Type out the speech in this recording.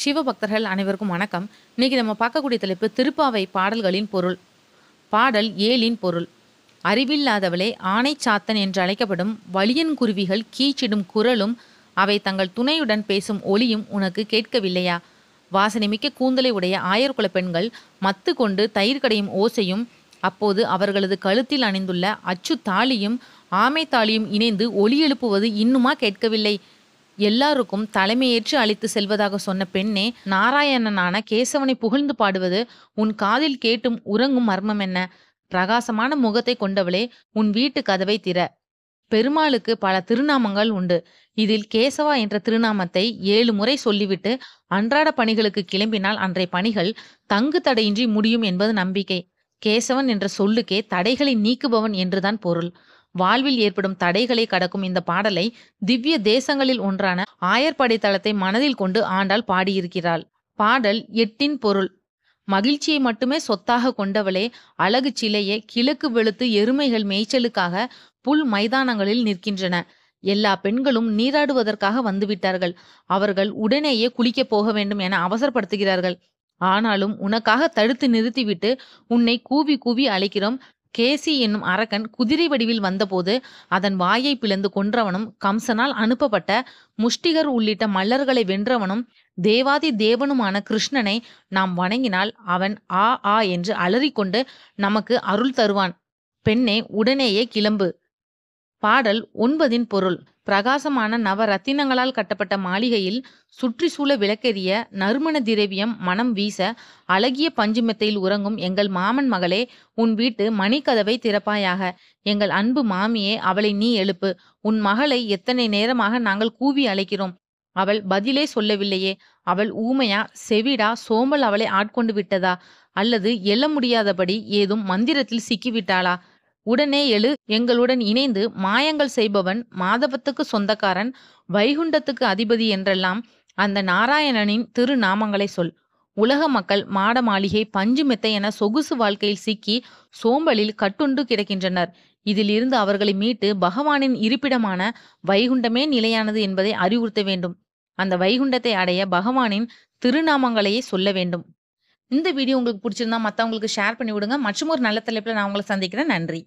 சிவபக்தர்கள் அனைவருக்கும் வணக்கம். இன்னைக்கு நம்ம பார்க்கக்கூடிய தலைப்பு திருப்பாவை பாடல்களின் பொருள். பாடல் 7 பொருள். அறிவில்லாதவளே ஆனை சாத்தன் என்று அழைக்கப்படும் வலியன் குருவிகள் கீச்சிடும் குரலும் அவை தங்கள் துணையுடன் பேசும் ஒளியும் உனக்கு கேட்கவில்லையா? வாசனைமிக்க கூந்தலை உடைய ஆயர்குல பெண்கள் மத்து கொண்டு தயிர் கடையும் ஓசையும், அப்போது அவர்களது கழுத்தில் அணிந்துள்ள அச்சு தாலியும் ஆமை தாலியும் இணைந்து ஒலி எழுப்புவது இன்னுமா கேட்கவில்லை? எல்லாருக்கும் தலைமையேற்று அழைத்து செல்வதாக சொன்ன பெண்ணே, நாராயணனான கேசவனை புகழ்ந்து பாடுவது உன் காதில் கேட்டும் உறங்கும் மர்மம் என்ன? பிரகாசமான முகத்தை கொண்டவளே, உன் வீட்டு கதவை திற. பெருமாளுக்கு பல திருநாமங்கள் உண்டு. இதில் கேசவா என்ற திருநாமத்தை 7 முறை சொல்லிவிட்டு அன்றாட பணிகளுக்கு கிளம்பினால் அன்றைய பணிகள் தங்கு தடையின்றி முடியும் என்பது நம்பிக்கை. கேசவன் என்ற சொல்லுக்கே தடைகளை நீக்குபவன் என்றுதான் பொருள். வாழ்வில் ஏற்படும் தடைகளை கடக்கும் இந்த பாடலை திவ்ய தேசங்களில் ஒன்றான ஆயர்படை தளத்தை மனதில் கொண்டு ஆண்டாள் பாடியிருக்கிறாள். பாடல் 8 பொருள். மகிழ்ச்சியை மட்டுமே சொத்தாக கொண்டவளே, அழகு சிலையே, கிழக்கு வெளுத்து எருமைகள் மேய்ச்சலுக்காக புல் மைதானங்களில் நிற்கின்றன. எல்லா பெண்களும் நீராடுவதற்காக வந்துவிட்டார்கள். அவர்கள் உடனேயே குளிக்கப் போக வேண்டும் என அவசரப்படுத்துகிறார்கள். ஆனாலும் உனக்காக தடுத்து நிறுத்திவிட்டு உன்னை கூவி கூவி அழைக்கிறோம். கேசி என்னும் அரக்கன் குதிரை வடிவில் வந்தபோது அதன் வாயை பிளந்து கொன்றவனும், கம்சனால் அனுப்பப்பட்ட முஷ்டிகர் உள்ளிட்ட மல்லர்களை வென்றவனும், தேவாதி தேவனுமான கிருஷ்ணனை நாம் வணங்கினால் அவன் ஆ ஆ என்று அலறிக்கொண்டு நமக்கு அருள் தருவான். பெண்ணே, உடனேயே கிளம்பு. பாடல் 9 பொருள். பிரகாசமான நவரத்தினங்களால் கட்டப்பட்ட மாளிகையில் சுற்றி சூழ விளக்கெரிய நறுமண திரவியம் மனம் வீச அழகிய பஞ்சுமெத்தையில் உறங்கும் எங்கள் மாமன் மகளே, உன் வீட்டு மணிக்கதவை திறப்பாயாக. எங்கள் அன்பு மாமியே, அவளை நீ எழுப்பு. உன் மகளை எத்தனை நேரமாக நாங்கள் கூவி அழைக்கிறோம். அவள் பதிலே சொல்லவில்லையே. அவள் ஊமையா, செவிடா, சோம்பல் அவளை ஆட்கொண்டு விட்டதா? அல்லது எழ முடியாதபடி ஏதும் மந்திரத்தில் சிக்கிவிட்டாளா? உடனே எழு, எங்களுடன் இணைந்து மாயங்கள் செய்பவன், மாதவத்துக்கு சொந்தக்காரன், வைகுண்டத்துக்கு அதிபதி என்றெல்லாம் அந்த நாராயணனின் திருநாமங்களை சொல். உலக மக்கள் மாட மாளிகை பஞ்சு மெத்தை என சொகுசு வாழ்க்கையில் சிக்கி சோம்பலில் கட்டுண்டு கிடக்கின்றனர். இதிலிருந்து அவர்களை மீட்டு பகவானின் இருப்பிடமான வைகுண்டமே நிலையானது என்பதை அறிவுறுத்த வேண்டும். அந்த வைகுண்டத்தை அடைய பகவானின் திருநாமங்களையே சொல்ல வேண்டும். இந்த வீடியோ உங்களுக்கு பிடிச்சிருந்தா மற்றவங்களுக்கு ஷேர் பண்ணி விடுங்க. மற்றும் ஒரு நல்ல தலைப்புல நான் உங்களை சந்திக்கிறேன். நன்றி.